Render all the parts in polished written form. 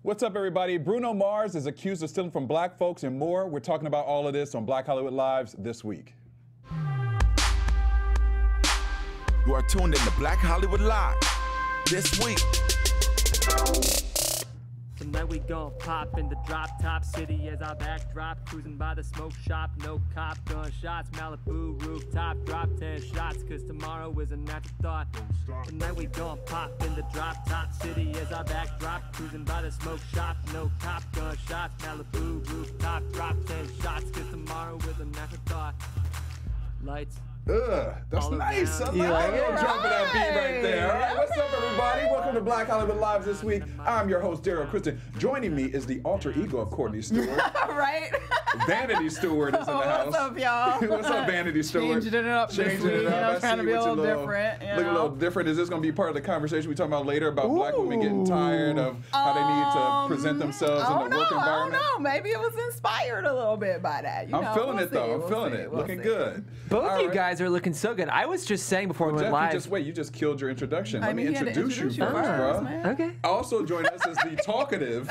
What's up, everybody? Bruno Mars is accused of stealing from black folks and more. We're talking about all of this on Black Hollywood Lives this week. You are tuned in to Black Hollywood Live this week. Tonight we gon' pop in the drop top city as our backdrop, cruising by the smoke shop, no cop gunshots, Malibu rooftop, drop 10 shots, cause tomorrow is an afterthought. Tonight we gon' pop in the drop top city as our backdrop, cruising by the smoke shop, no cop gunshots, Malibu rooftop, drop 10 shots, cause tomorrow is an afterthought. Lights. That's nice. I like it. Dropping that beat right there. All right, what's up, everybody? Welcome to Black Hollywood Lives this week. I'm your host, Derrial Christon. Joining me is the alter ego of Courtney Stewart. Right? Vanity Stewart is in the house. What's up, y'all? What's up, Vanity Stewart? Changing it up this week. Trying to be a little different. Look a little different. Is this going to be part of the conversation we talk about later about black women getting tired of how they need to present themselves in the work environment? I don't know. Maybe it was inspired a little bit by that. I'm feeling it, though. I'm feeling it. Looking good. Both of you guys are looking so good. I was just saying before we went live. You just killed your introduction. Let me introduce you first, bro. Okay. Also joining us is the talkative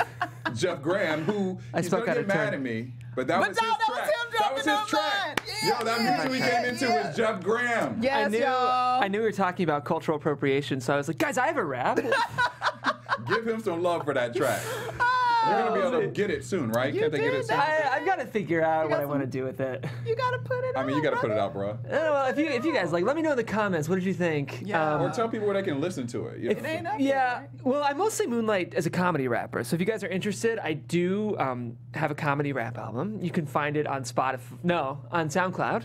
Jeff Graham, who he's going to get mad at me, but that was his track. That was his track. Yo, that music we came into was Jeff Graham. Yes, y'all. I knew we were talking about cultural appropriation, so I was like, guys, I have a rap. Give him some love for that track. You're going to be able to get it soon, right? Can't they get it soon? I've got to figure out what I want to do with it. You got to put it out. I mean, you got to put it out, bro. Well, if you guys let me know in the comments. What did you think? Yeah. Or tell people where they can listen to it. It ain't up yeah. Well, I mostly moonlight as a comedy rapper. So if you guys are interested, I do have a comedy rap album. You can find it on Spotify. No, on SoundCloud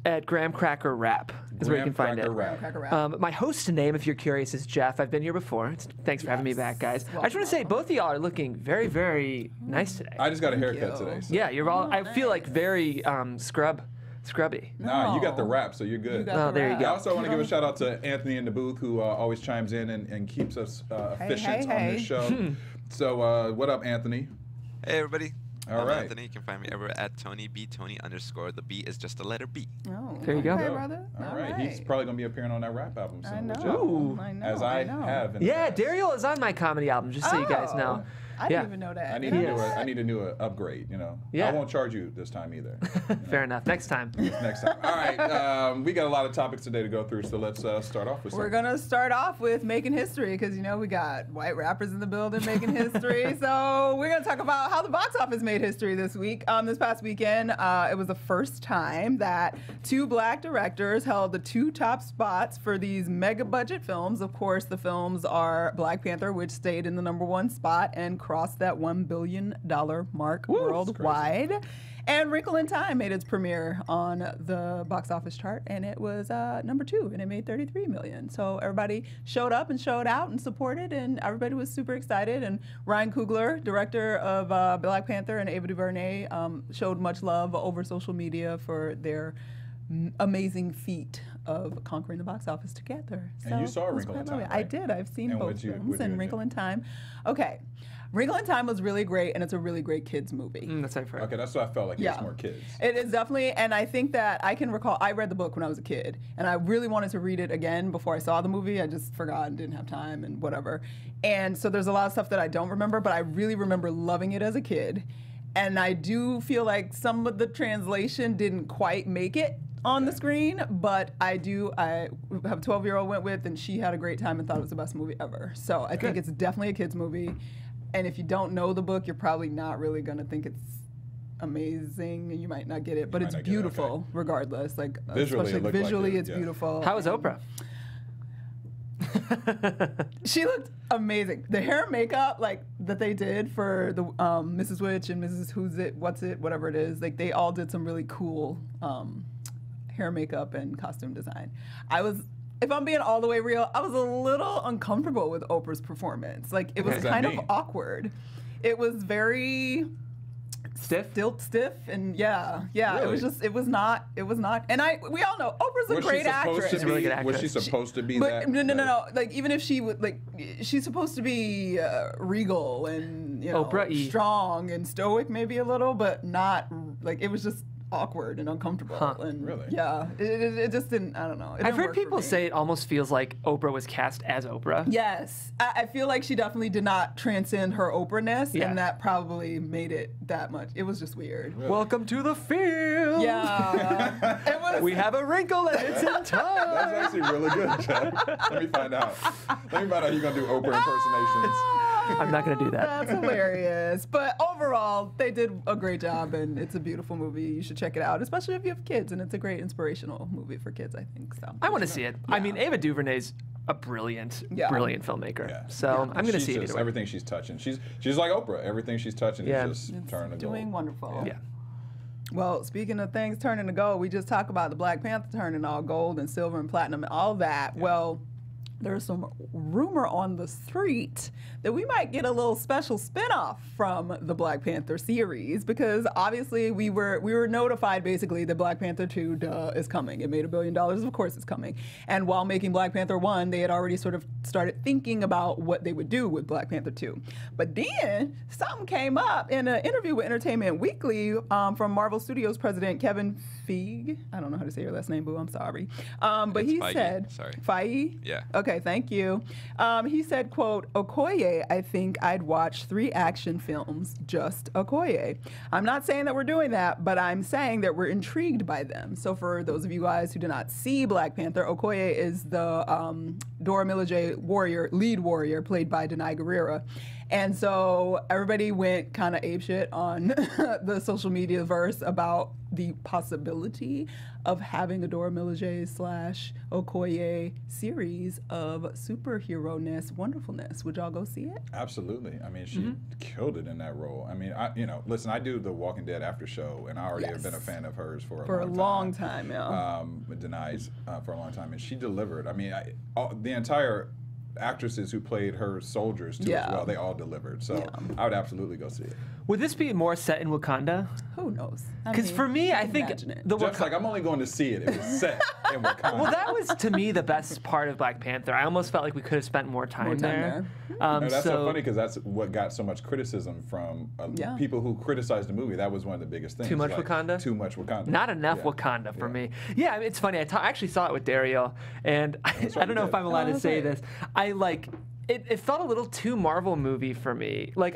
at Graham Cracker Rap. Is where you can find it. My host name, if you're curious, is Jeff. I've been here before. Thanks for having me back, guys. I just want to say both of y'all are looking very, very nice today. I just got a haircut today. So. Yeah, you're all. I feel like very scrubby. Nah, you got the rap, so you're good. There you go. I also want to give a shout out to Anthony in the booth, who always chimes in and keeps us efficient on this show. So what up, Anthony? Hey, everybody. All right. Anthony. You can find me everywhere at Tony B. Tony _ the B is just a letter B. Oh, there you go. Okay, brother. All right. He's probably going to be appearing on that rap album soon. I know. Ooh. I know. As I have. Yeah, Derrial is on my comedy album, just so you guys know. I didn't even know that. I need to do an upgrade, you know. Yeah. I won't charge you this time either. Fair enough. Next time. Next time. All right. We got a lot of topics today to go through, so let's start off with something. We're going to start off with making history because, you know, we got white rappers in the building making history. So we're going to talk about how the box office made history this week. This past weekend, it was the first time that two black directors held the two top spots for these mega budget films. Of course, the films are Black Panther, which stayed in the #1 spot and crossed that $1 billion mark worldwide. And Wrinkle in Time made its premiere on the box office chart, and it was #2, and it made $33 million. So everybody showed up and showed out and supported, and everybody was super excited. And Ryan Coogler, director of Black Panther, and Ava DuVernay showed much love over social media for their amazing feat of conquering the box office together. And you saw Wrinkle in Time, right? I did. I've seen both films and Wrinkle in Time. Okay. Wrinkle in Time was really great, and it's a really great kids movie. That's what I've heard. Okay, that's what I felt like. It's more kids. It is definitely, and I think that I can recall, I read the book when I was a kid, and I really wanted to read it again before I saw the movie. I just forgot and didn't have time and whatever. And so there's a lot of stuff that I don't remember, but I really remember loving it as a kid. And I do feel like some of the translation didn't quite make it on the screen, but I have a 12-year-old went with, and she had a great time and thought it was the best movie ever. So I think it's definitely a kid's movie. And if you don't know the book, you're probably not really going to think it's amazing, and you might not get it, but it's beautiful regardless. Like visually, it's beautiful. How was Oprah? She looked amazing. The hair and makeup like that they did for the Mrs. Witch and Mrs. Who's It, What's It, whatever it is, like they all did some really cool hair, makeup, and costume design. If I'm being all the way real, I was a little uncomfortable with Oprah's performance. Like, it was kind of awkward. It was very stiff, and really? it was not. And we all know Oprah's a great actress. She's a really good actress. Was she supposed to be that? No. Like, even if she would, like, she's supposed to be regal and, you know, Oprah-y. strong and stoic maybe a little, but not, like, it was just awkward and uncomfortable. And Really? Yeah, it just didn't. I don't know. It I've didn't heard work for people me. say it almost feels like Oprah was cast as Oprah. Yes, I feel like she definitely did not transcend her Oprah-ness, Yeah. and that probably made it that much. It was just weird. Welcome to the field. Yeah, it was. We have a wrinkle and it's in time. That's actually really good, Chad. Let me find out. Let me find out you're going to do Oprah impersonations. I'm not going to do that. That's hilarious. But overall, they did a great job, and it's a beautiful movie. You should check it out, especially if you have kids, and it's a great inspirational movie for kids, I think. So I want to see it. I mean, Ava DuVernay's a brilliant filmmaker. Yeah. So I'm going to She's see it just, either way. everything she's touching. She's like Oprah. Everything she's touching Yeah. is just turning to doing gold. wonderful. Yeah. Well, speaking of things turning to gold, we just talked about the Black Panther turning all gold and silver and platinum and all that. Yeah. Well, there's some rumor on the street that we might get a little special spinoff from the Black Panther series, because obviously we were notified basically that Black Panther 2 is coming. It made $1 billion, of course it's coming. And while making Black Panther 1, they had already sort of started thinking about what they would do with Black Panther 2. But then something came up in an interview with Entertainment Weekly from Marvel Studios president Kevin Feige. I don't know how to say your last name, boo, I'm sorry. But It's he Feige. said, Sorry. Feige? Yeah. Okay, thank you. He said, quote, Okoye, I think I'd watch 3 action films, just Okoye. I'm not saying that we're doing that, but I'm saying that we're intrigued by them. So for those of you guys who did not see Black Panther, Okoye is the Dora Milaje lead warrior, played by Denai Guerrera. And so everybody went kind of apeshit on the social media verse about the possibility of having a Dora Milaje / Okoye series of superhero-ness, wonderfulness. Would y'all go see it? Absolutely. I mean, she killed it in that role. I mean, listen, I do the Walking Dead after show, and I already have been a fan of hers for a long time. Yeah. Denai's for a long time, and she delivered. I mean, the entire actresses who played her soldiers too as well, they all delivered. So I would absolutely go see it. Would this be more set in Wakanda? Who knows? Because for me, I think the Jeff's like, I'm only going to see it if it's set in Wakanda. Well, that was to me the best part of Black Panther. I almost felt like we could have spent more time there. That's so funny, because that's what got so much criticism from people who criticized the movie. That was one of the biggest things. Too much Wakanda? Too much Wakanda. Not enough Wakanda for me. Yeah, I mean, it's funny. I actually saw it with Derrial, and I don't know if I'm allowed to say this. It felt a little too Marvel movie for me. Like,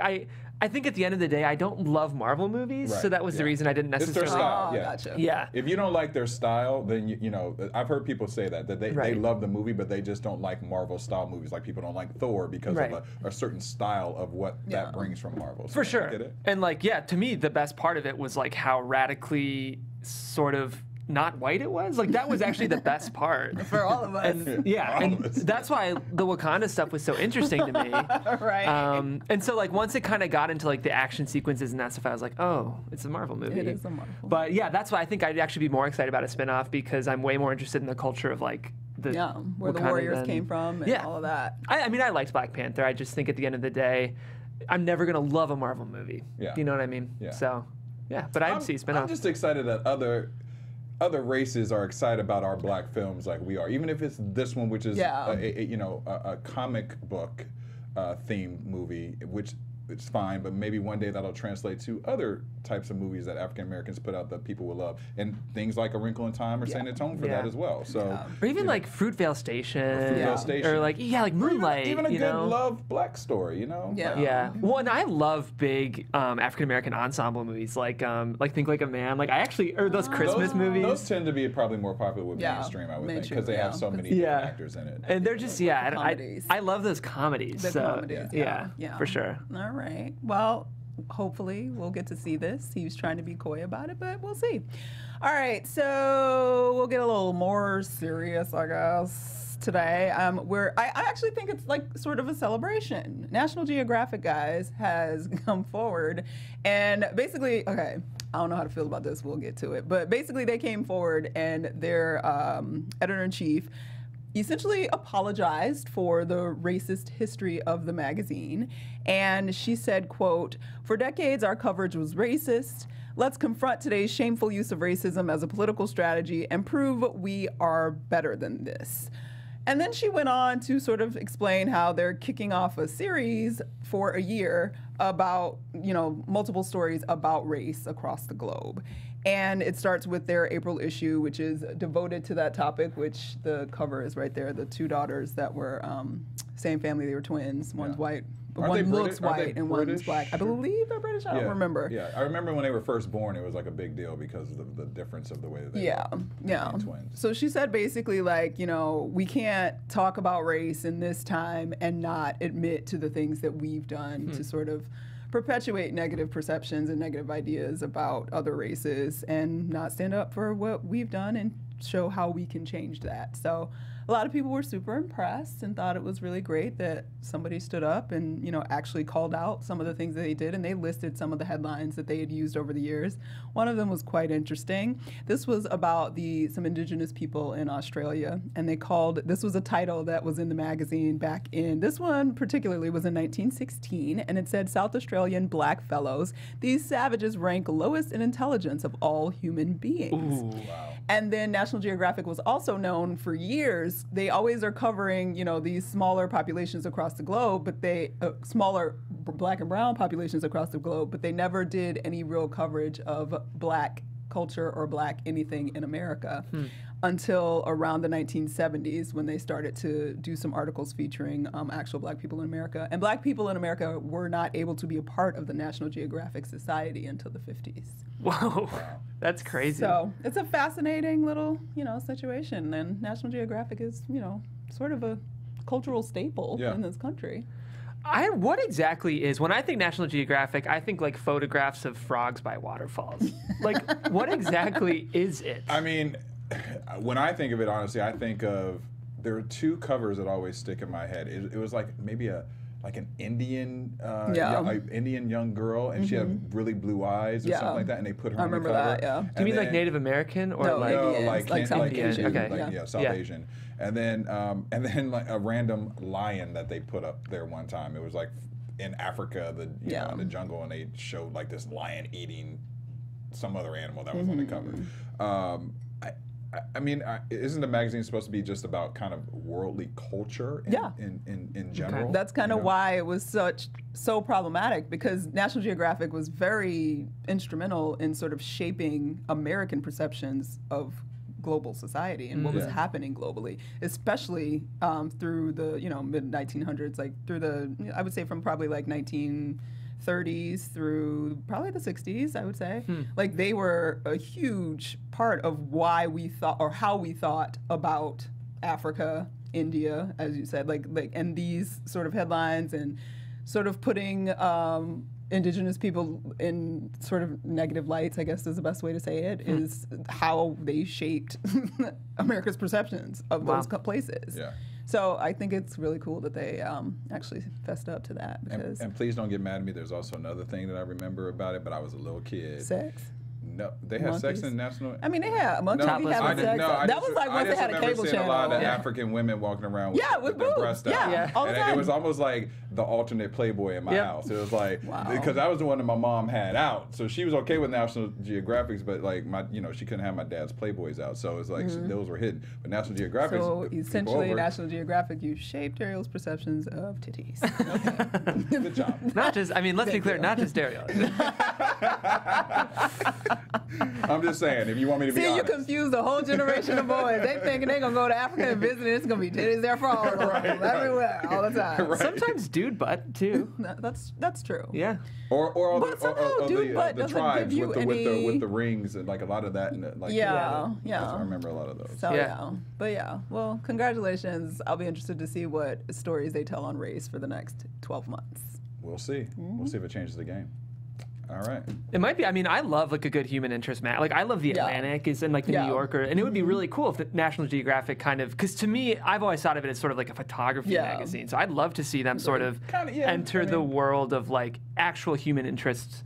I think at the end of the day, I don't love Marvel movies, so that was the reason I didn't necessarily. It's their style, Gotcha. Yeah. If you don't like their style, then you know, I've heard people say that they love the movie, but they just don't like Marvel style movies. Like people don't like Thor because of a certain style of what that brings from Marvel. So For sure. Get it? And to me, the best part of it was like how radically sort of not white it was. Like that was actually the best part for all of us. And that's why the Wakanda stuff was so interesting to me. Right. And so once it kind of got into the action sequences and that stuff, I was like, oh, it's a Marvel movie. It is a Marvel. But yeah, that's why I think I'd actually be more excited about a spinoff, because I'm way more interested in the culture of where the Warriors came from and all of that. I mean, I liked Black Panther. I just think at the end of the day, I'm never gonna love a Marvel movie. Yeah. You know what I mean? Yeah. So, yeah. But I'd see a spinoff. I'm just excited that other races are excited about our black films like we are, even if it's this one, which is a comic book themed movie, which it's fine, but maybe one day that'll translate to other types of movies that African Americans put out that people will love, and things like A Wrinkle in Time are setting the tone for that as well. So, or even Fruitvale Station, or like Moonlight, even a good love black story, you know. Well, and I love big African American ensemble movies, like Think Like a Man. Or those Christmas movies. Those tend to be probably more popular with mainstream, I would think, because they have so many different actors in it. And they're just I love those comedies. The comedies, yeah, for sure. All right. Well, hopefully we'll get to see this. He was trying to be coy about it, but we'll see. All right, so we'll get a little more serious, I guess, today. I actually think it's sort of a celebration. National Geographic, guys, has come forward and basically, okay, I don't know how to feel about this. We'll get to it. But basically they came forward and their editor-in-chief essentially apologized for the racist history of the magazine. And she said, quote, "For decades, our coverage was racist. Let's confront today's shameful use of racism as a political strategy and prove we are better than this." And then she went on to sort of explain how they're kicking off a series for a year about, multiple stories about race across the globe. And it starts with their April issue, which is devoted to that topic, which the cover is right there. The two daughters that were same family, they were twins. One's white. One looks white and one's black. I believe they're British. I don't remember. Yeah, I remember when they were first born, it was like a big deal because of the difference of the way that they were twins. So she said basically like, you know, we can't talk about race in this time and not admit to the things that we've done to sort of perpetuate negative perceptions and negative ideas about other races and not stand up for what we've done and show how we can change that. So a lot of people were super impressed and thought it was really great that somebody stood up and, you know, actually called out some of the things that they did, and they listed some of the headlines that they had used over the years. One of them was quite interesting. This was about some indigenous people in Australia, and this was a title that was in the magazine back in, this one particularly was in 1916, and it said, South Australian black fellows, these savages rank lowest in intelligence of all human beings. Ooh, wow. And then National Geographic was also known for years. They always are covering, you know, these smaller populations across the globe, but smaller black and brown populations across the globe, but they never did any real coverage of black culture or black anything in America until around the 1970s when they started to do some articles featuring actual black people in America. And black people in America were not able to be a part of the National Geographic Society until the 50s. Whoa, that's crazy. So it's a fascinating little, you know, situation. And National Geographic is, you know, sort of a cultural staple in this country. What exactly is, when I think National Geographic, I think like photographs of frogs by waterfalls. Like, what exactly is it? I mean, when I think of it, honestly, I think of, there are two covers that always stick in my head. It was like maybe an Indian Indian young girl, and she had really blue eyes or something like that, and they put her on the cover. I remember that, yeah. Do you mean like Native American or no, like South Asian? Okay. South Asian. And then like a random lion that they put up there one time. It was like in Africa, in the jungle, and they showed like this lion eating some other animal that was on the cover. I mean, isn't the magazine supposed to be just about kind of worldly culture in general? Okay. That's kind of why it was so problematic, because National Geographic was very instrumental in sort of shaping American perceptions of global society and what was happening globally, especially through the mid 1900s, like through I would say from probably like 1930s through probably the 60s, I would say. Like they were a huge part of why we thought, or how we thought about Africa, India, as you said, like and these sort of headlines and sort of putting indigenous people in sort of negative lights, I guess is the best way to say it, is how they shaped America's perceptions of those places. Yeah. So I think it's really cool that they actually fessed up to that. Because and please don't get mad at me. There's also another thing that I remember about it, but I was a little kid. Sex. No, they had sex in national. I mean, they had monkeys having sex. That was like once they had a cable channel. A lot of African women walking around with their breasts out. All the time. It was almost like the alternate Playboy in my house. It was like, because I was the one that my mom had out, so she was okay with National Geographics, but like she couldn't have my dad's Playboys out, so it's like those were hidden. But National Geographic. So essentially, National Geographic, you shaped Derrial's perceptions of titties. Okay. Good job. Not just, I mean, let's be clear, not just Derrial. I'm just saying, if you want me to be honest. You confused a whole generation of boys. They thinking they gonna go to Africa and visit, and it's gonna be titties there for all of them, everywhere, all the time. Right. Sometimes dude butt too. That's true. Yeah. Or dude butt the doesn't tribes give you with the rings and like a lot of that. And I remember a lot of those. So well, congratulations. I'll be interested to see what stories they tell on race for the next 12 months. We'll see. We'll see if it changes the game. All right. It might be. I mean, I love like a good human interest map. Like I love the Atlantic and like the New Yorker, and it would be really cool if the National Geographic kind of, because to me, I've always thought of it as sort of like a photography magazine. So I'd love to see them sort of enter the world of like actual human interest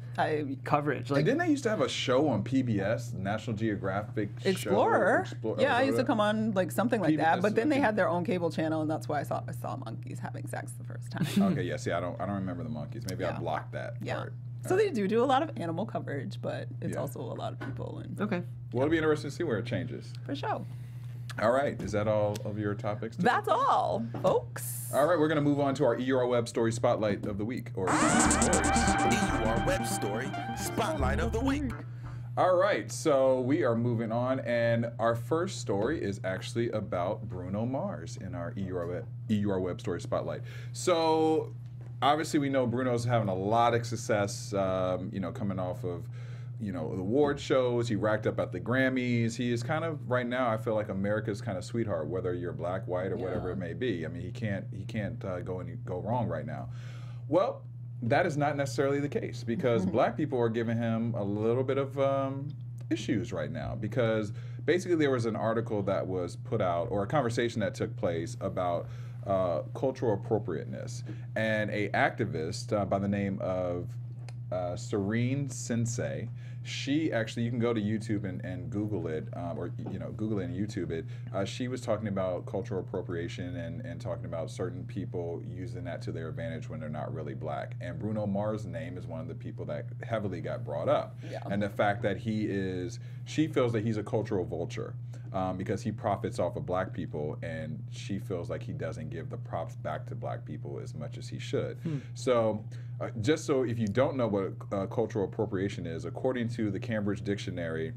coverage. Like, and didn't they used to have a show on PBS, National Geographic Explorer? I used to come on like something like that. But then they had their own cable channel, and that's why I saw monkeys having sex the first time. Okay, yeah. See, I don't remember the monkeys. Maybe I blocked that part. So they do a lot of animal coverage, but it's also a lot of people. Okay. Well, it'll be interesting to see where it changes. For sure. All right. Is that all of your topics today? That's all, folks. All right. We're going to move on to our EUR Web Story Spotlight of the Week. Or stories. EUR Web Story Spotlight of the Week. All right, so we are moving on, and our first story is actually about Bruno Mars in our EUR Web Story Spotlight. So, obviously, we know Bruno's having a lot of success, coming off of, the award shows. He racked up at the Grammys. He is kind of, right now, I feel like America's kind of sweetheart, whether you're black, white, or whatever it may be. I mean, he can't go wrong right now. Well, that is not necessarily the case, because black people are giving him a little bit of issues right now, because basically there was an article that was put out, or a conversation that took place about cultural appropriateness, and a activist by the name of Serene Sensei. She actually, you can go to YouTube and Google it, Google it and YouTube it. She was talking about cultural appropriation and talking about certain people using that to their advantage when they're not really black. And Bruno Mars' name is one of the people that heavily got brought up. Yeah. And the fact that she feels that he's a cultural vulture. Because he profits off of black people, and she feels like he doesn't give the props back to black people as much as he should. So, just so if you don't know what cultural appropriation is, according to the Cambridge Dictionary,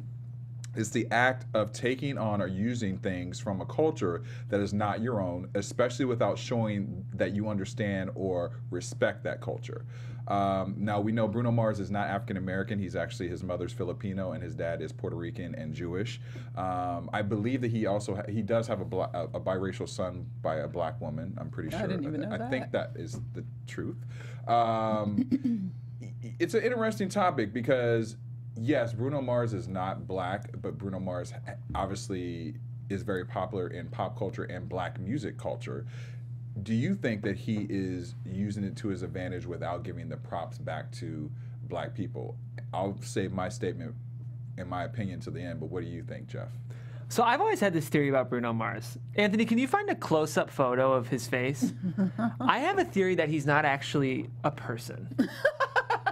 it's the act of taking on or using things from a culture that is not your own, especially without showing that you understand or respect that culture. Now, we know Bruno Mars is not African American. He's actually, his mother's Filipino and his dad is Puerto Rican and Jewish. I believe that he does have a biracial son by a black woman. I'm pretty sure. I didn't even know that. I think that is the truth. It's an interesting topic because, yes, Bruno Mars is not black, but Bruno Mars obviously is very popular in pop culture and black music culture. Do you think that he is using it to his advantage without giving the props back to black people? I'll save my statement, in my opinion, to the end, but what do you think, Jeff? So I've always had this theory about Bruno Mars. Anthony, can you find a close-up photo of his face? I have a theory that he's not actually a person.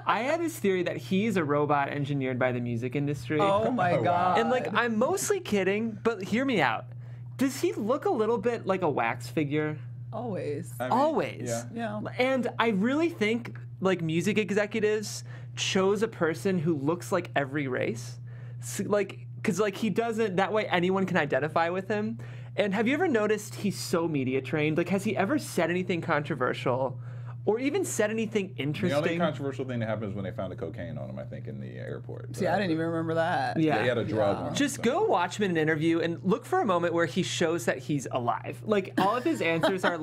I have this theory that he's a robot engineered by the music industry. Oh my God. And I'm mostly kidding, but hear me out. Does he look a little bit like a wax figure? Always. Always. Yeah. And I really think music executives chose a person who looks like every race. So, because he doesn't, that way anyone can identify with him. And have you ever noticed he's so media trained? Has he ever said anything controversial? Or even said anything interesting? The only controversial thing that happened is when they found the cocaine on him, I think, in the airport. See, I didn't even remember that. Yeah. He had a drug on him. Just go watch him in an interview and look for a moment where he shows that he's alive. All of his answers are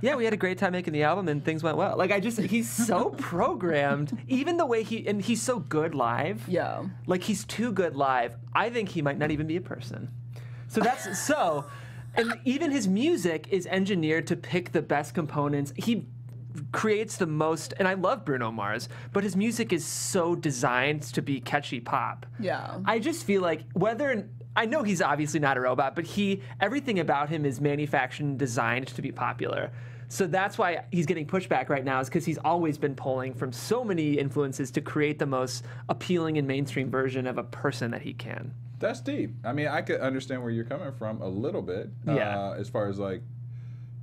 yeah, we had a great time making the album and things went well. He's so programmed. Even the way he's so good live. Yeah. He's too good live. I think he might not even be a person. And even his music is engineered to pick the best components. He creates the most, and I love Bruno Mars, but his music is so designed to be catchy pop. Yeah. I just feel like I know he's obviously not a robot, but everything about him is manufactured and designed to be popular. So that's why he's getting pushback right now, is because he's always been pulling from so many influences to create the most appealing and mainstream version of a person that he can. That's deep. I mean, I could understand where you're coming from a little bit. As far as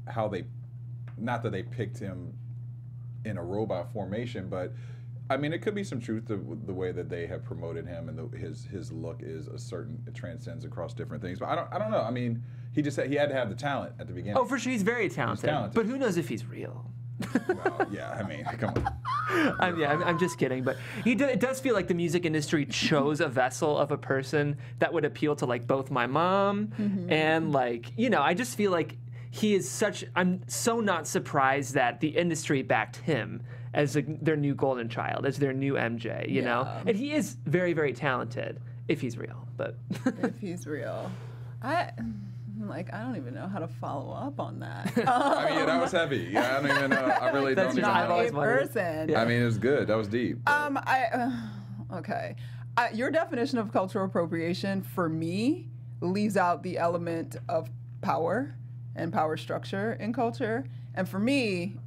how not that they picked him in a robot formation, but I mean, it could be some truth to the way that they have promoted him, and his look is it transcends across different things. But I don't know. I mean, he had to have the talent at the beginning. Oh, for sure, he's very talented. He's talented. But who knows if he's real? Well, yeah, I mean, come on. I'm just kidding, but it does feel like the music industry chose a vessel of a person that would appeal to both my mom and I just feel like he is I'm so not surprised that the industry backed him as their new golden child, as their new MJ, you know? And he is very, very talented, if he's real, but... If he's real. I don't even know how to follow up on that. I mean, that was heavy. Yeah, I don't even know. I really don't even know. Not a person. I mean, it was good. That was deep. Okay. Your definition of cultural appropriation, for me, leaves out the element of power and power structure in culture. And for me,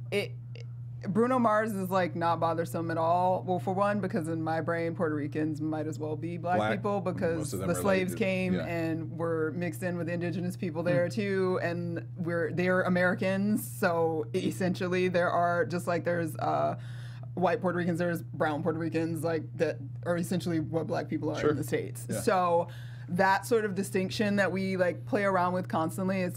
Bruno Mars is not bothersome at all. Well, for one, because in my brain, Puerto Ricans might as well be black people, because the slaves came and were mixed in with indigenous people there too, and they're Americans. So essentially, there are just there's white Puerto Ricans, there's brown Puerto Ricans, like that are essentially what black people are in the States. Yeah. So that sort of distinction that we like play around with constantly is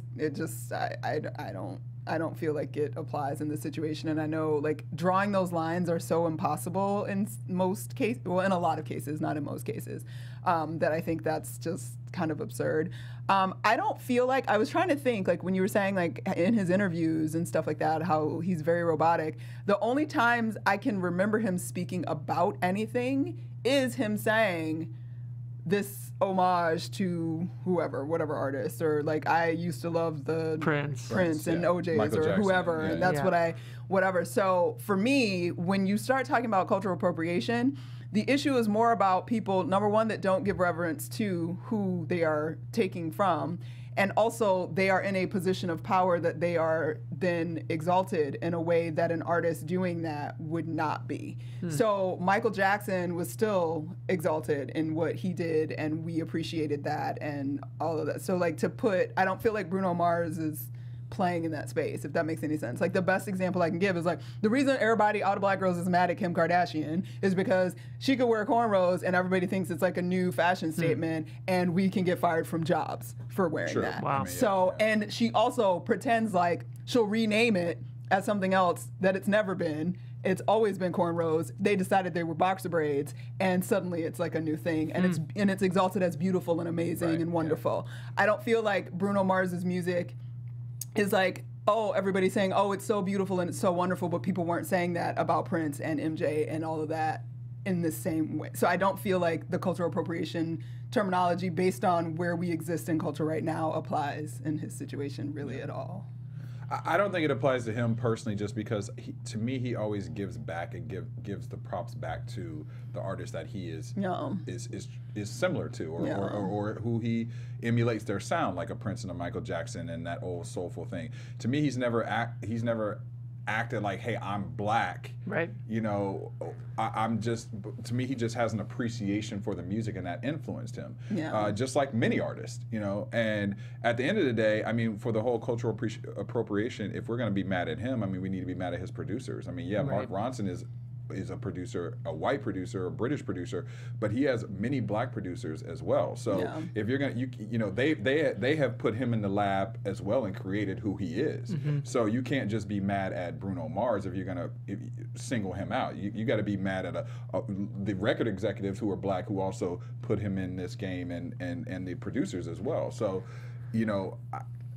I don't feel like it applies in this situation. And I know like drawing those lines are so impossible in most cases, well, in a lot of cases, not in most cases, that I think that's just kind of absurd. I don't feel like, I was trying to think, like when you were saying like in his interviews and stuff like that, how he's very robotic, the only times I can remember him speaking about anything is him saying this homage to whatever artist, or like I used to love the Prince and OJ's Michael or Jackson, whoever, and that's whatever. So for me, when you start talking about cultural appropriation, the issue is more about people, number one, that don't give reverence to who they are taking from, and also they are in a position of power that they are then exalted in a way that an artist doing that would not be. So Michael Jackson was still exalted in what he did, and we appreciated that and all of that. So like I don't feel like Bruno Mars is playing in that space, if that makes any sense. Like the best example I can give is like the reason everybody, all the black girls, is mad at Kim Kardashian is because she could wear cornrows and everybody thinks it's like a new fashion statement, and we can get fired from jobs for wearing that. Wow. I mean, So, and she also pretends like she'll rename it as something else that it's never been. It's always been cornrows. They decided they were boxer braids, and suddenly it's like a new thing, and it's exalted as beautiful and amazing and wonderful. I don't feel like Bruno Mars's music is like, oh, everybody's saying, oh, it's so beautiful and it's so wonderful, but people weren't saying that about Prince and MJ and all of that in the same way. So I don't feel like the cultural appropriation terminology based on where we exist in culture right now applies in his situation really at all. I don't think it applies to him personally, just because to me he always gives back and gives the props back to the artist that he is similar to, or who he emulates their sound, like a Prince and a Michael Jackson and that old soulful thing. To me, he's never acted like, hey, I'm black. Right. You know, I'm just, to me, he just has an appreciation for the music, and that influenced him. Yeah. Just like many artists, you know. And at the end of the day, I mean, for the whole cultural appropriation, if we're going to be mad at him, I mean, we need to be mad at his producers. I mean, yeah, Mark Ronson is a producer, a white producer, a British producer, but he has many black producers as well. So if you're gonna, you know, they have put him in the lab as well and created who he is. So you can't just be mad at Bruno Mars if you're gonna single him out. You got to be mad at the record executives who are black who also put him in this game, and the producers as well. So, you know,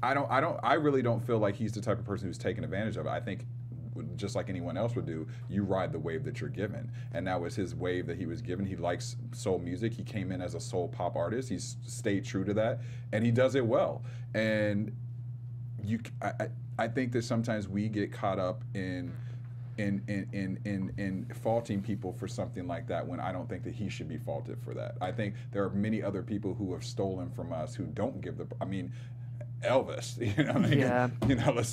I really don't feel like he's the type of person who's taken advantage of it. I think, just like anyone else would do, you ride the wave that you're given, and that was his wave that he was given. He likes soul music. He came in as a soul pop artist. He's stayed true to that, and he does it well. And I think that sometimes we get caught up in faulting people for something like that, when I don't think that he should be faulted for that. I think there are many other people who have stolen from us who don't give Elvis,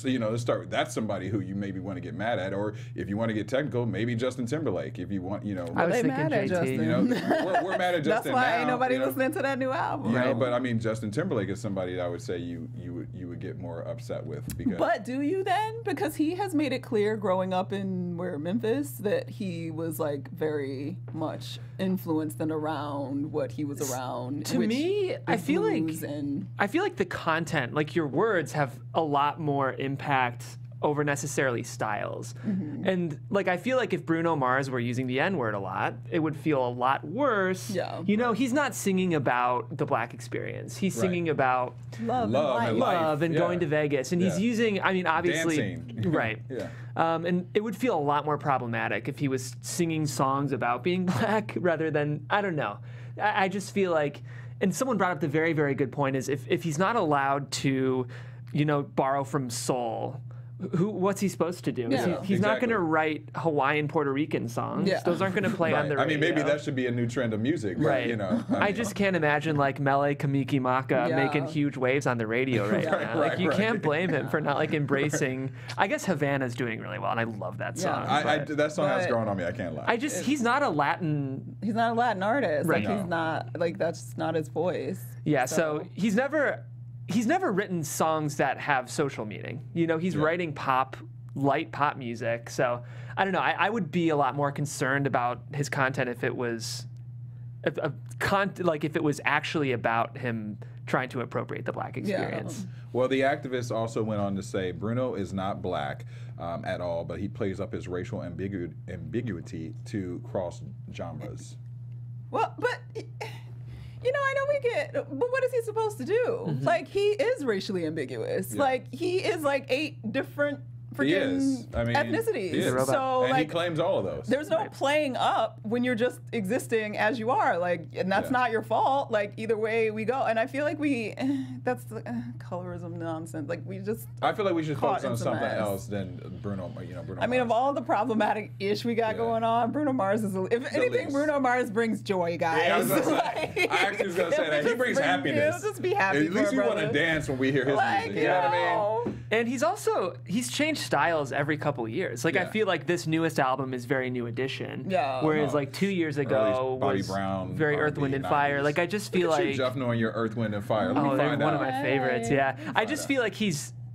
you know, let's start with, that's somebody who you maybe want to get mad at, or if you want to get technical, maybe Justin Timberlake, if you want, you know. I was thinking mad at Justin. You know, we're mad at Justin. That's why now, ain't nobody listening to that new album. You know, but I mean, Justin Timberlake is somebody that I would say you would get more upset with, because. But do you then? Because he has made it clear, growing up in Memphis, that he was like very much influenced and around what he was around. To me, I feel like the content, like your words, have a lot more impact over necessarily styles. And like, I feel like if Bruno Mars were using the N-word a lot, it would feel a lot worse. Yeah. You know, he's not singing about the black experience. He's singing about love and going to Vegas. And he's using, I mean, obviously, dancing. Right. And it would feel a lot more problematic if he was singing songs about being black rather than, I don't know. I just feel like, and someone brought up the very, very good point, is if he's not allowed to, you know, borrow from soul, what's he supposed to do? He's not going to write Hawaiian Puerto Rican songs. Those aren't going to play on the radio. I mean, maybe that should be a new trend of music. But, you know, I just can't imagine like Mele Kamikimaka making huge waves on the radio right now. Like, you can't blame him for not like embracing. I guess Havana's doing really well, and I love that song. That song has grown on me. I can't lie. He's not a Latin. He's not a Latin artist. Right. Like, he's not, like, that's not his voice. Yeah. So he's never written songs that have social meaning. You know, he's writing pop light pop music. So I don't know. I would be a lot more concerned about his content if it was if it was actually about him trying to appropriate the black experience. Yeah. Well, the activist also went on to say Bruno is not black at all, but he plays up his racial ambiguity to cross genres. Well, but I know we get, but what is he supposed to do? Like, he is racially ambiguous. Yeah. Like, he is like 8 different freaking ethnicities. He is. So, and like, he claims all of those. there's no playing up when you're just existing as you are. Like, and that's not your fault. Like, either way we go. And I feel like that's the colorism nonsense. Like, we just. I feel like we should focus on something mess. else than Bruno. Bruno. I mean, of all the problematic ish we got going on, Bruno Mars is. If anything, Bruno Mars brings joy, guys. Yeah, I was gonna say. I actually was gonna say that he brings happiness. Just be happy. At least we want to dance when we hear his music. You know what I mean? And he's changed styles every couple years. Like, I feel like this newest album is very New Edition. Yeah. Whereas like 2 years ago Bobby was Brown, very R&B, Earth, Wind, and Fire. 90s. Like, I just feel like Jeff knowing your Earth, Wind, and Fire. Let me they're find one out. of my favorites. Yeah, I just feel like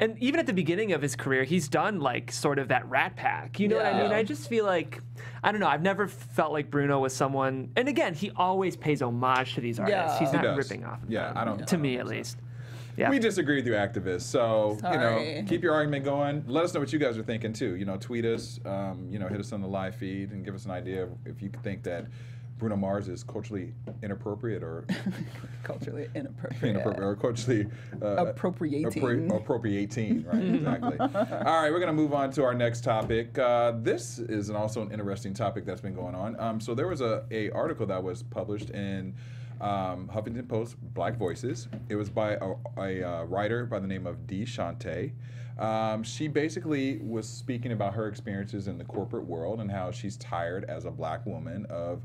and even at the beginning of his career, he's done like sort of that Rat Pack. You know what I mean? I just feel like, I don't know, I've never felt like Bruno was someone, and again, he always pays homage to these artists. He's not ripping off of them, I don't. to me at least. Yeah. We disagree with you, activists. So, Sorry. keep your argument going. Let us know what you guys are thinking, too. Tweet us, hit us on the live feed and give us an idea of if you think that Bruno Mars is culturally inappropriate or... culturally inappropriate. Or culturally... appropriating. Appropriating, right, exactly. All right, we're going to move on to our next topic. This is also an interesting topic that's been going on. So there was a article that was published in... Huffington Post, Black Voices. It was by a writer by the name of Dee Shante. She basically was speaking about her experiences in the corporate world and how she's tired as a black woman of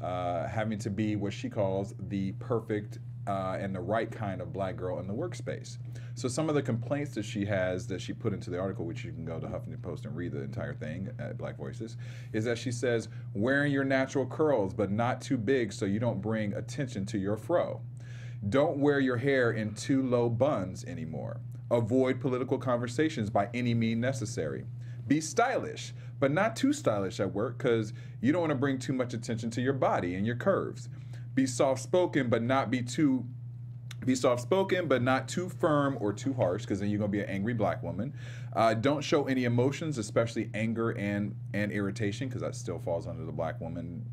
having to be what she calls the perfect and the right kind of black girl in the workspace. So some of the complaints that she has that she put into the article, which you can go to Huffington Post and read the entire thing at Black Voices, is that she says, wearing your natural curls but not too big so you don't bring attention to your fro. Don't wear your hair in too low buns anymore. Avoid political conversations by any means necessary. Be stylish, but not too stylish at work because you don't want to bring too much attention to your body and your curves. Be soft-spoken, but not too firm or too harsh, because then you're going to be an angry black woman. Don't show any emotions, especially anger and irritation, because that still falls under the black woman,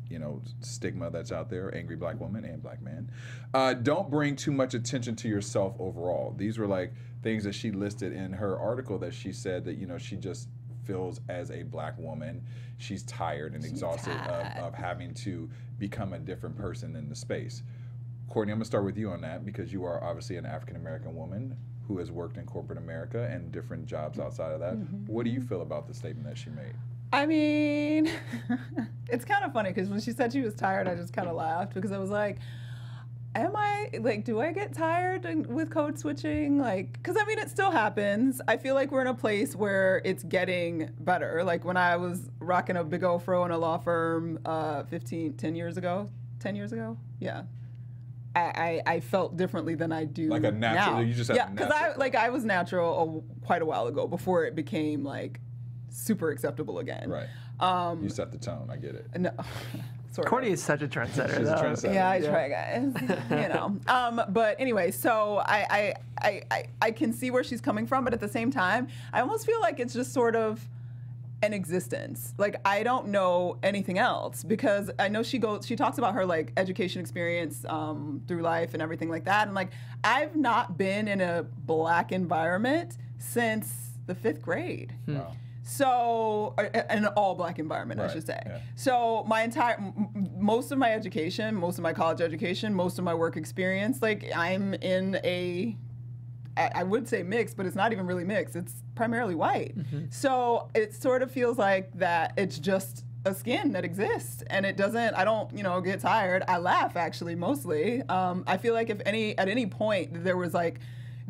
stigma that's out there, angry black woman and black man. Don't bring too much attention to yourself overall. These were like things that she listed in her article that she said that, she just feels as a black woman, she's tired and exhausted of having to become a different person in the space. Courtney, I'm going to start with you on that because you are obviously an African-American woman who has worked in corporate America and different jobs outside of that. What do you feel about the statement that she made? I mean, it's kind of funny because when she said she was tired, I just kind of laughed because I was like, do I get tired with code switching? Because I mean, it still happens. I feel like we're in a place where it's getting better. Like when I was rocking a big old fro in a law firm 10 years ago? Yeah. I felt differently than I do like a natural. now. You just have because I was natural quite a while ago before it became like super acceptable again. Right. You set the tone. I get it. No. Courtney is such a trendsetter. She's a trendsetter. Yeah, I try, guys. But anyway, so I can see where she's coming from, but at the same time, I almost feel like it's just sort of an existence. Like I don't know anything else because I know she talks about her like education experience through life and everything like that. And like I've not been in a black environment since the 5th grade. Wow. So, an all-black environment, I should say. Yeah. So, most of my education, most of my college education, most of my work experience, like I'm in I would say mixed, but it's not even really mixed. It's primarily white. So, it sort of feels like that it's just a skin that exists, and I don't, get tired. I laugh actually mostly. I feel like at any point there was like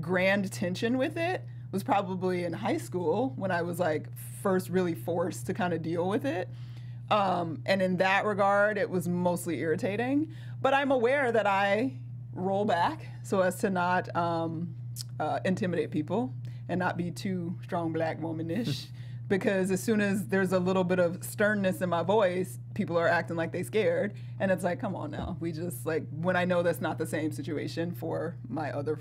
grand tension with it was probably in high school when I was like first really forced to kind of deal with it. And in that regard, it was mostly irritating. But I'm aware that I roll back so as to not intimidate people and not be too strong black womanish because as soon as there's a little bit of sternness in my voice, people are acting like they scared. And it's like, come on now. We just, like, when I know that's not the same situation for my other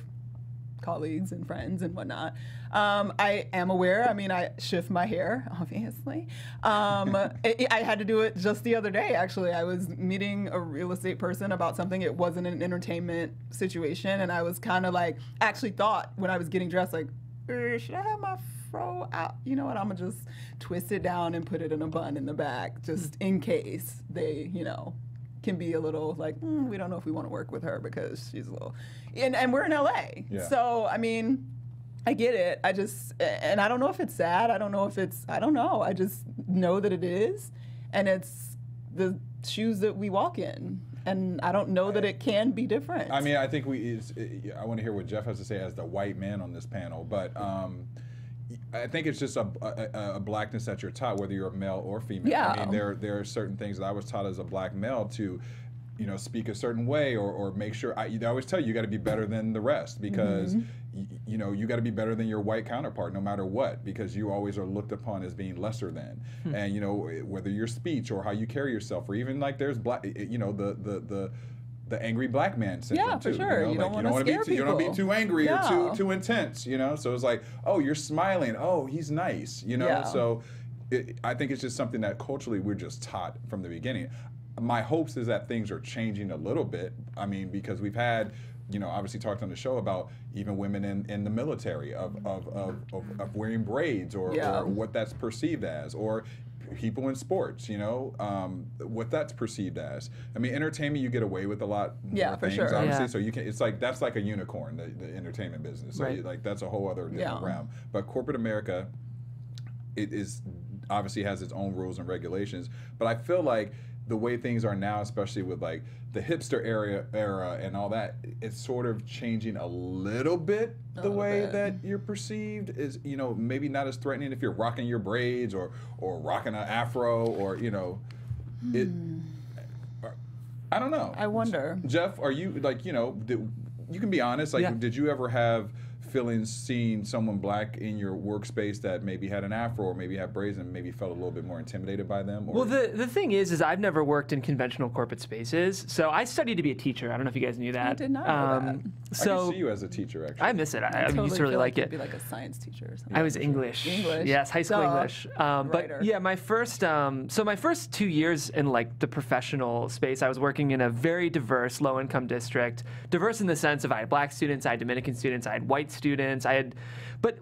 colleagues and friends and whatnot. I am aware. I mean, I shift my hair, obviously. I had to do it just the other day, actually. I was meeting a real estate person about something. It wasn't an entertainment situation. And I was kind of like, actually thought when I was getting dressed, like, should I have my fro out? You know what? I'm going to just twist it down and put it in a bun in the back, just in case they, you know, can be a little like, we don't know if we want to work with her because she's a little, and we're in LA. Yeah. So, I mean, I get it. And I don't know if it's sad. I don't know. I just know that it is. And it's the shoes that we walk in. And I don't know that it can be different. I mean, I think I want to hear what Jeff has to say as the white man on this panel, but I think it's just a blackness that you're taught, whether you're a male or female. Yeah. I mean, there are certain things that I was taught as a black male to, you know, speak a certain way or make sure. I always tell you got to be better than the rest because, you know, you got to be better than your white counterpart no matter what, because you always are looked upon as being lesser than. And, you know, whether your speech or how you carry yourself, or even like there's black, you know, the angry black man syndrome. Yeah, for too, sure. You know? You don't like, want to scare people. You don't want to be too angry Yeah. or too intense, you know? So it's like, oh, you're smiling. Oh, he's nice, you know? Yeah. So I think it's just something that culturally we're just taught from the beginning. My hopes is that things are changing a little bit. I mean, because we've had, you know, obviously talked on the show about even women in the military of wearing braids or what that's perceived as, or people in sports, you know, what that's perceived as. I mean, entertainment, you get away with a lot more for things, sure. obviously. Yeah. So you can, it's like, that's like a unicorn, the entertainment business. So Right. like that's a whole other different realm. But corporate America, it is obviously has its own rules and regulations. But I feel like the way things are now, especially with like the hipster era and all that, it's sort of changing a little bit the way that you're perceived is, you know, maybe not as threatening if you're rocking your braids or rocking an afro or, you know, it. I don't know. I wonder. Jeff, are you like, you know, you can be honest. Like, did you ever have feelings seeing someone black in your workspace that maybe had an afro or maybe had braids and maybe felt a little bit more intimidated by them? Or? Well, the thing is I've never worked in conventional corporate spaces. So I studied to be a teacher. I don't know if you guys knew that. I did not know that. So I can see you as a teacher, actually. I miss it. I totally used to really feel like you'd it. Be like a science teacher or something. I was English. English. Yes, high school Duh. English. But Writer. yeah, my first, so my first 2 years in like the professional space, I was working in a very diverse low-income district. Diverse in the sense of I had black students, I had Dominican students, I had white students, but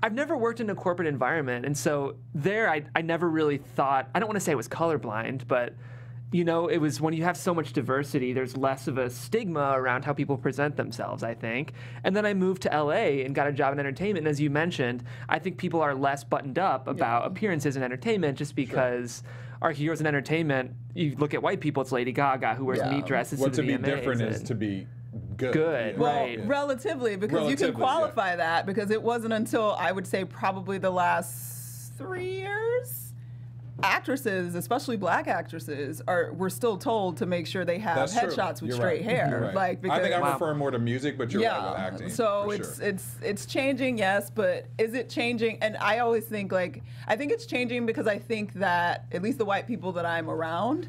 I've never worked in a corporate environment, and so there I never really thought, I don't want to say I was colorblind, but you know, it was when you have so much diversity, there's less of a stigma around how people present themselves, I think. And then I moved to LA and got a job in entertainment. And as you mentioned, I think people are less buttoned up about appearances in entertainment just because our heroes in entertainment, you look at white people, it's Lady Gaga who wears meat dresses What to to the be VMAs different is and- to be good. Good, Well, right. relatively, because you can Relatively, qualify that, because it wasn't until I would say probably the last 3 years, actresses, especially black actresses, were still told to make sure they have That's true. headshots with You're straight right. hair. You're right. Like, because, I think I'm referring more to music, but you're right with acting. So for it's sure. it's changing, yes, but is it changing? And I always think I think it's changing because I think that at least the white people that I'm around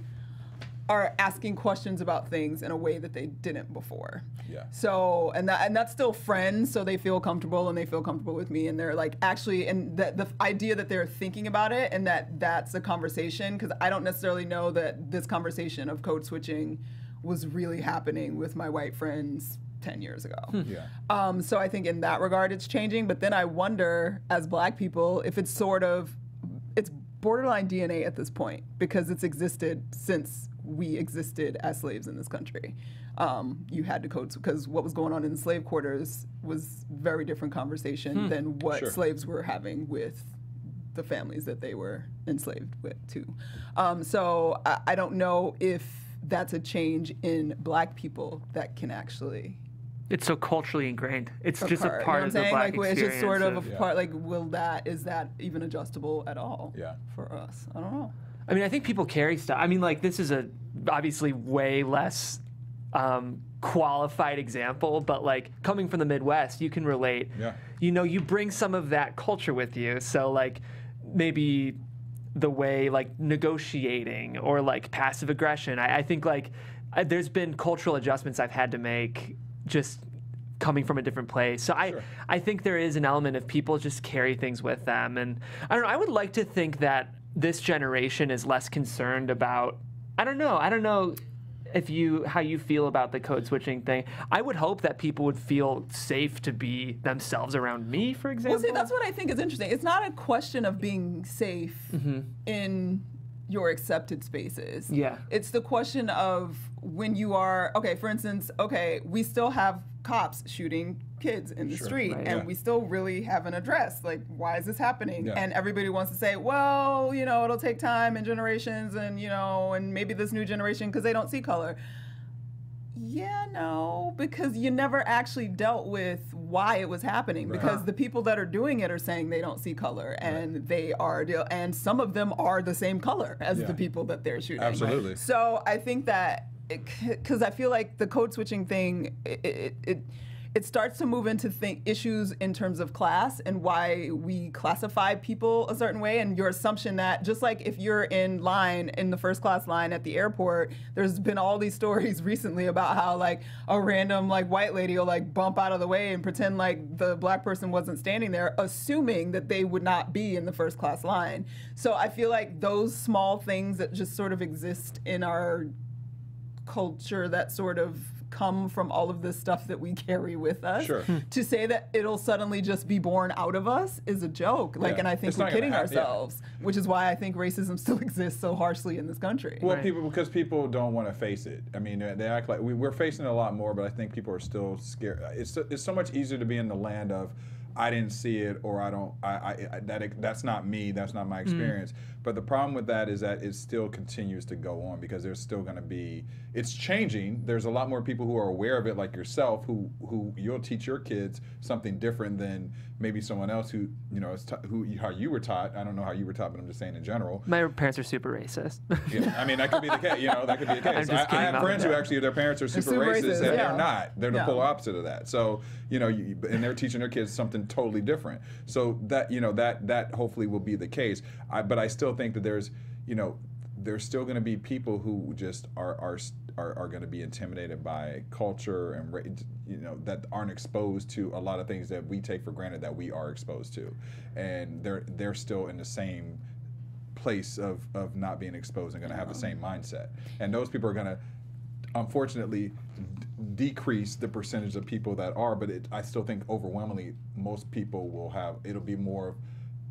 are asking questions about things in a way that they didn't before. Yeah. So and that's still friends, so they feel comfortable and they feel comfortable with me, and they're like actually, and the idea that they're thinking about it and that's a conversation, because I don't necessarily know that this conversation of code switching was really happening with my white friends 10 years ago. Yeah. So I think in that regard it's changing, but then I wonder as black people if it's it's borderline DNA at this point, because it's existed since we existed as slaves in this country. You had to code, because what was going on in the slave quarters was very different conversation than what slaves were having with the families that they were enslaved with too. So I don't know if that's a change in black people that can actually. It's so culturally ingrained. It's just a You know part what of I'm the saying? black Like, experience. it's just sort of a Yeah. part. Like, is that even adjustable at all? Yeah. For us, I don't know. I mean, I think people carry stuff. I mean, like, this is a obviously way less qualified example, but like coming from the Midwest, you can relate. Yeah. You know, you bring some of that culture with you. So like, maybe the way like negotiating or like passive aggression. I think like there's been cultural adjustments I've had to make just coming from a different place. So I think there is an element of people just carry things with them. And I don't know, I would like to think that this generation is less concerned about, I don't know how you feel about the code switching thing. I would hope that people would feel safe to be themselves around me, for example. Well, see, that's what I think is interesting. It's not a question of being safe in your accepted spaces. Yeah. It's the question of when you are, okay, for instance, okay, we still have cops shooting kids in the street, and we still really haven't addressed, like, why is this happening? And everybody wants to say, well, you know, it'll take time and generations and, you know, and maybe this new generation, because they don't see color. Yeah, no, because you never actually dealt with why it was happening, because the people that are doing it are saying they don't see color, and they are, and some of them are the same color as the people that they're shooting. Absolutely. So I think that, because I feel like the code switching thing, it starts to move into issues in terms of class and why we classify people a certain way, and your assumption that just like if you're in line in the first class line at the airport, there's been all these stories recently about how like a random like white lady will like bump out of the way and pretend like the black person wasn't standing there, assuming that they would not be in the first class line. So I feel like those small things that just sort of exist in our culture that sort of come from all of this stuff that we carry with us, to say that it'll suddenly just be born out of us is a joke. Like, and I think we're kidding ourselves, which is why I think racism still exists so harshly in this country. Well, because people don't want to face it. I mean, they act like we're facing it a lot more, but I think people are still scared. It's so much easier to be in the land of, I didn't see it, or that's not me, that's not my experience. But the problem with that is that it still continues to go on, because there's still going to be, it's changing. There's a lot more people who are aware of it, like yourself, who you'll teach your kids something different than maybe someone else who, you know, how you were taught. I don't know how you were taught, but I'm just saying in general. My parents are super racist. I mean, that could be the case. You know, that could be the case. I have friends who actually, their parents are super racist, and they're not. They're the polar opposite of that. So, you know, and they're teaching their kids something totally different. So that, you know, that hopefully will be the case. But I still think that there's still going to be people who just are going to be intimidated by culture and, you know, that aren't exposed to a lot of things that we take for granted that we are exposed to, and they're still in the same place of not being exposed and going to have the same mindset, and those people are going to unfortunately decrease the percentage of people that are, but I still think overwhelmingly most people will have, it'll be more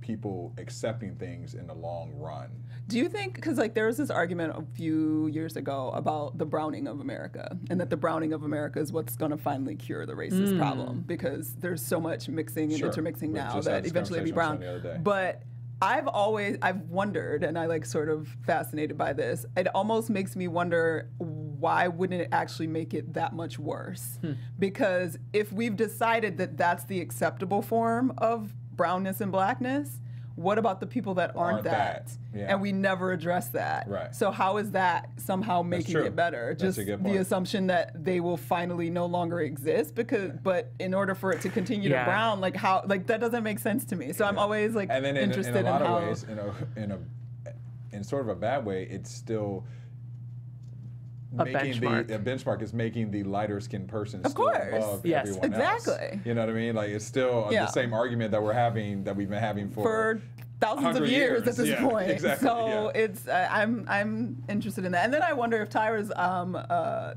people accepting things in the long run. Do you think, because like there was this argument a few years ago about the browning of America, and that the browning of America is what's going to finally cure the racist problem, because there's so much mixing and intermixing now that eventually it'll be brown. But I've wondered, and I like sort of fascinated by this, it almost makes me wonder, why wouldn't it actually make it that much worse? Because if we've decided that that's the acceptable form of brownness and blackness, what about the people that aren't that? And we never address that. So how is that somehow making it better? Just the assumption that they will finally no longer exist, because but in order for it to continue to brown, like how, like that doesn't make sense to me. So I'm always like interested in a lot how, of ways, in sort of a bad way, it's still a benchmark is making the lighter skinned person still above everyone else. You know what I mean? Like it's still the same argument that we've been having for thousands of years at this point. Exactly, so it's I'm interested in that. And then I wonder if Tyra's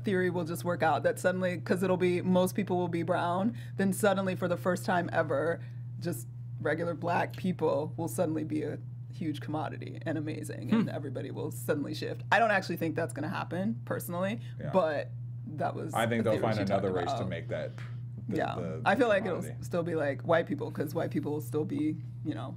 theory will just work out, that suddenly, because it'll be most people will be brown, then suddenly for the first time ever, just regular black people will suddenly be a huge commodity and amazing, and everybody will suddenly shift. I don't actually think that's going to happen personally, but that was. I think they'll find another race to make that. I feel like it'll still be like white people, because white people will still be, you know,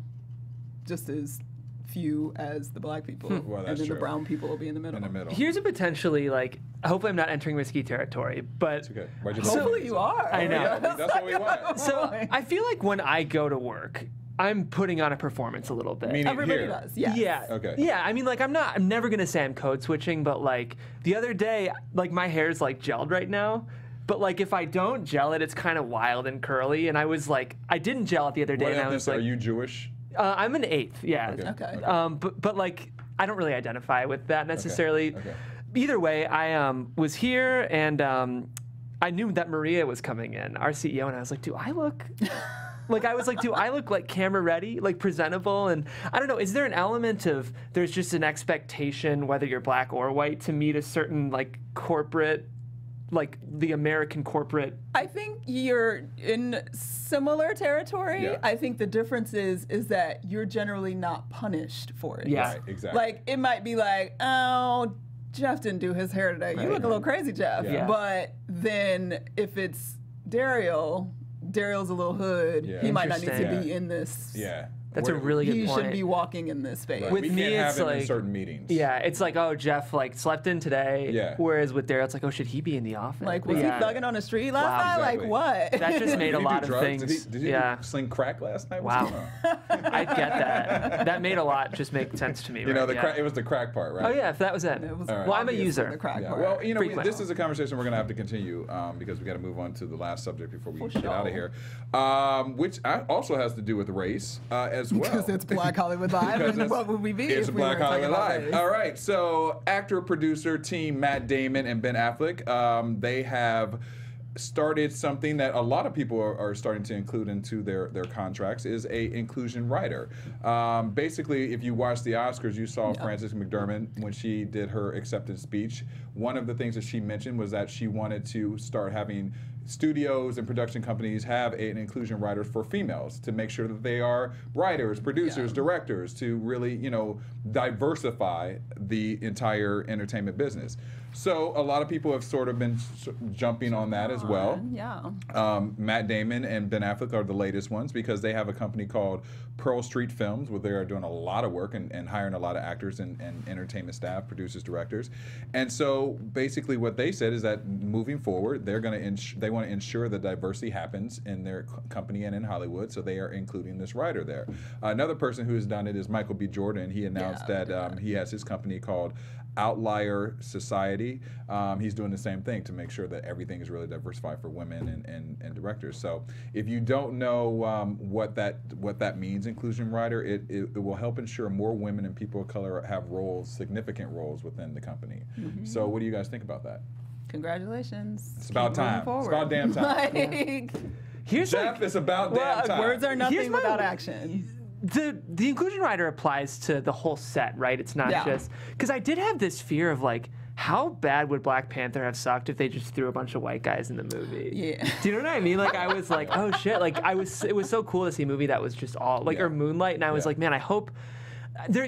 just as few as the black people, well, and then the brown people will be in the middle. Here's a potentially, like, hopefully I'm not entering risky territory, but hopefully you are. I know. That's what we want. So I feel like when I go to work, I'm putting on a performance a little bit. Everybody does, Yeah. Okay. Yeah, I mean, like, I'm never gonna say I'm code switching, but like the other day, like my hair's like gelled right now, but like if I don't gel it, it's kind of wild and curly, and I was like, I didn't gel it the other day, and I was like, are you Jewish? I'm an 8th, yeah. Okay. But like, I don't really identify with that necessarily. Okay. Either way, I was here and I knew that Maria was coming in, our CEO, and I was like, do I look... do I look like camera ready, like presentable? And I don't know, is there an element of there's just an expectation, whether you're black or white, to meet a certain like corporate, like the American corporate? I think you're in similar territory. Yeah. I think the difference is that you're generally not punished for it. Yeah. Right, exactly. Like, it might be like, oh, Jeff didn't do his hair today. You look a little crazy, Jeff. Yeah. But then if it's Derrial's a little hood. Yeah. He might not need to Interesting. be in this. Yeah. That's a really good He point. shouldn't be walking in this space. Right. With we me, can't have it's him in like- certain meetings. Yeah, it's like, oh, Jeff like slept in today. Yeah. Whereas with Derrial, it's like, oh, should he be in the office? Like, was yeah. he thugging on the street last Wow, night? exactly. Like, what? That just made Did a he lot do of drugs? things. Did he Yeah. sling crack last night? What's Wow. going on? I get that. That made a lot just make sense to me. You know, right? Yeah. it was the crack part, right? Oh yeah, if that was it. It was Well, I'm a obvious user. with the crack Yeah. part. Well, you know, Frequent. this is a conversation we're going to have to continue because we got to move on to the last subject before we For get out of sure. here, which also has to do with race as well. Because it's Black Hollywood Live, Because and it's- what would we be It's if we Black weren't talking Hollywood about Live. race? All right, so actor, producer team Matt Damon and Ben Affleck, they have started something that a lot of people are starting to include into their contracts is a inclusion rider. Basically, if you watch the Oscars, you saw Frances McDormand when she did her acceptance speech. One of the things that she mentioned was that she wanted to start having studios and production companies have an inclusion rider for females to make sure that they are writers, producers, directors, to really, diversify the entire entertainment business. So a lot of people have sort of been jumping on that as well. Yeah. Matt Damon and Ben Affleck are the latest ones because they have a company called Pearl Street Films where they are doing a lot of work and hiring a lot of actors and entertainment staff, producers, directors. And so basically what they said is that moving forward, they want to ensure that diversity happens in their company and in Hollywood, so they are including this writer there. Another person who has done it is Michael B. Jordan. He announced that he has his company called Outlier Society. He's doing the same thing to make sure that everything is really diversified for women and directors. So if you don't know what that means, inclusion rider, it will help ensure more women and people of color have significant roles within the company. So what do you guys think about that? Congratulations. It's about Keep moving time. It's forward. about damn time. Like, Here's Jeff, it's about damn time. words are Here's nothing my- without action. the inclusion rider applies to the whole set, right? It's not just because I did have this fear of like, how bad would Black Panther have sucked if they just threw a bunch of white guys in the movie? Yeah. Do you know what I mean? Like I was like, oh shit! Like it was so cool to see a movie that was just all like, or Moonlight, and I was like, man, I hope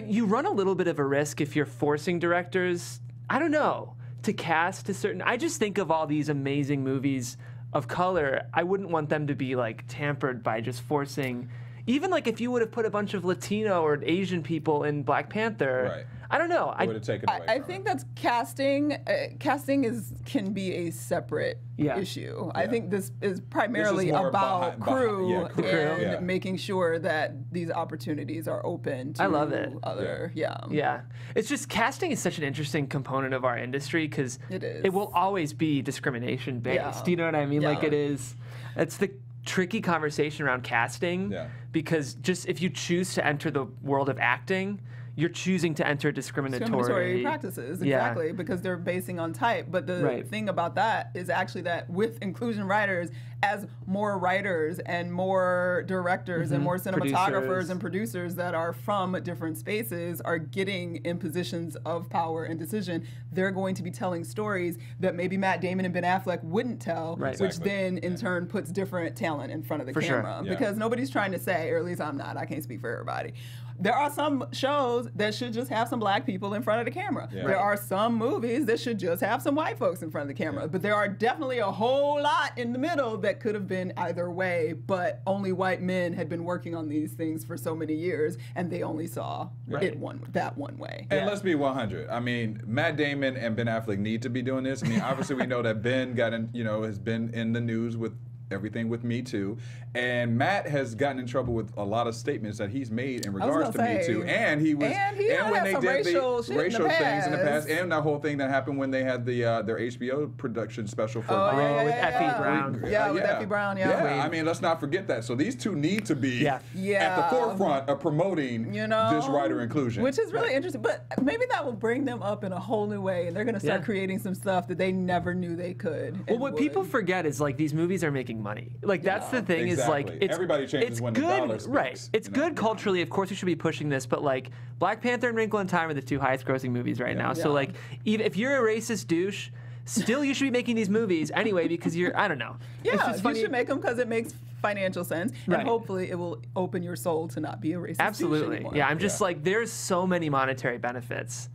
you run a little bit of a risk if you're forcing directors, I don't know, to cast a certain. I just think of all these amazing movies of color. I wouldn't want them to be like tampered by just forcing. Even like if you would have put a bunch of Latino or Asian people in Black Panther, Right. I don't know. Would have taken away I from think it. that's casting. Casting can be a separate issue. I think this is primarily more about crew crew. and Yeah. making sure that these opportunities are open to I love it. other. Yeah, it's just casting is such an interesting component of our industry because It is. it will always be discrimination based. Yeah. Do you know what I mean? Like Yeah. it is. It's the tricky conversation around casting because just if you choose to enter the world of acting, you're choosing to enter Discriminatory practices, exactly, because they're basing on type. But the thing about that is actually that with inclusion writers, as more writers and more directors and more cinematographers and producers that are from different spaces are getting in positions of power and decision, they're going to be telling stories that maybe Matt Damon and Ben Affleck wouldn't tell, which then in turn puts different talent in front of the camera. Sure. Because nobody's trying to say, or at least I'm not, I can't speak for everybody. There are some shows that should just have some black people in front of the camera. There are some movies that should just have some white folks in front of the camera. But there are definitely a whole lot in the middle that could have been either way, but only white men had been working on these things for so many years, and they only saw it that one way. And let's be 100. I mean, Matt Damon and Ben Affleck need to be doing this. I mean, obviously we know that Ben has been in the news with everything with Me Too. And Matt has gotten in trouble with a lot of statements that he's made in regards to Me Too. And he was, and when they did racial things in the past, past, and that whole thing that happened when they had their HBO production special for with Effie Brown. With Effie Brown. I mean, let's not forget that. So these two need to be at the forefront of promoting this writer inclusion, which is really interesting. But maybe that will bring them up in a whole new way, and they're going to start creating some stuff that they never knew they could. Well, what people forget is like these movies are making money. Like that's the thing is like it's everybody changes when the dollar speaks, right? It's good culturally. Of course, we should be pushing this, but like Black Panther and Wrinkle in Time are the two highest-grossing movies right now. So like, even if you're a racist douche, still you should be making these movies anyway because you're I don't know. Yeah, you should make them because it makes financial sense, and hopefully it will open your soul to not be a racist. Absolutely. Anymore. Yeah, I'm just like there's so many monetary benefits.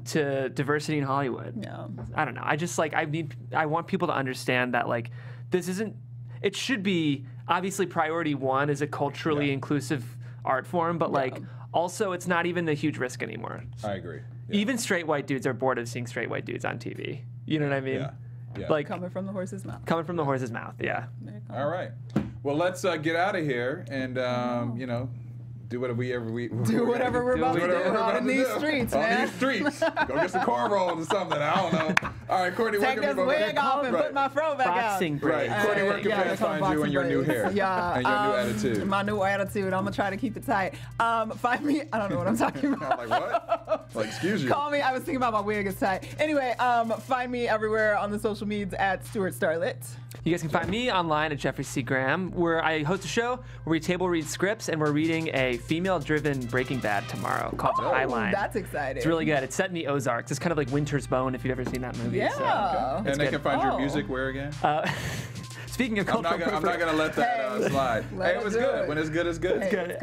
To diversity in Hollywood. Yeah. I don't know. I just like I want people to understand that like this isn't. It should be obviously priority one is a culturally inclusive art form, but like also it's not even a huge risk anymore. I agree. Even straight white dudes are bored of seeing straight white dudes on TV. You know what I mean? Yeah. Like coming from the horse's mouth. Coming from the horse's mouth. Yeah. All right. Well, let's get out of here and do whatever we're about to do out in these streets, man. On these streets. Go get some cornrows or something. I don't know. All right, Courtney, take this wig off and put my fro back out. Right. Courtney, where can fans find you and your new hair? And your new attitude? My new attitude. I'm going to try to keep it tight. Find me. I don't know what I'm talking about. I'm like, what? Like, excuse you. Call me. I was thinking about my wig is tight. Anyway, find me everywhere on the social medias at Stewart Starlet. You guys can find me online at Jeffrey C. Graham, where I host a show where we table read scripts, and we're reading a female-driven Breaking Bad tomorrow called Highline. That's exciting. It's really good. It's set in the Ozarks. It's kind of like Winter's Bone, if you've ever seen that movie. Yeah. So, and they can find your music where again? Speaking of cultural I'm not gonna let that slide. Hey, it was good. When it's good, it's good. It's good.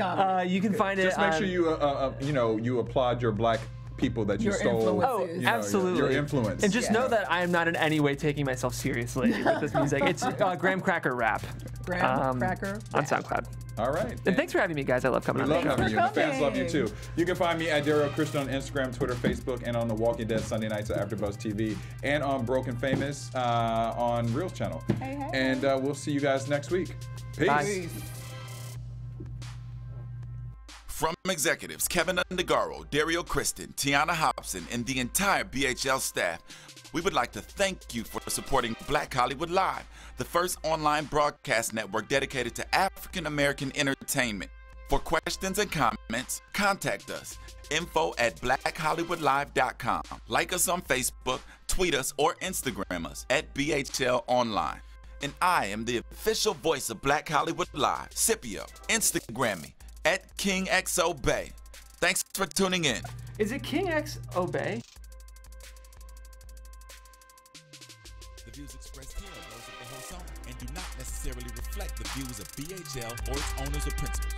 You can find it. Just make sure you applaud your black people that you stole. Oh, absolutely. Your influence. And just know that I am not in any way taking myself seriously with this music. It's Graham Cracker Rap. Graham Cracker on SoundCloud. All right. And thanks for having me, guys. I love coming on the show. We love having you. The fans love you, too. You can find me at Derrial Christon on Instagram, Twitter, Facebook, and on The Walking Dead Sunday nights at AfterBuzz TV, and on Broken Famous on Reels channel. Hey. And we'll see you guys next week. Peace. Bye. From executives Keven Undergaro, Derrial Christon, Tiana Hobson, and the entire BHL staff, we would like to thank you for supporting Black Hollywood Live, the first online broadcast network dedicated to African American entertainment. For questions and comments, contact us. info@blackhollywoodlive.com. Like us on Facebook, tweet us, or Instagram us at BHL Online. And I am the official voice of Black Hollywood Live, Scipio. Instagram me at KingXOBay. Thanks for tuning in. Is it King X Obey? The views expressed here are those of the host and do not necessarily reflect the views of BHL or its owners or principals.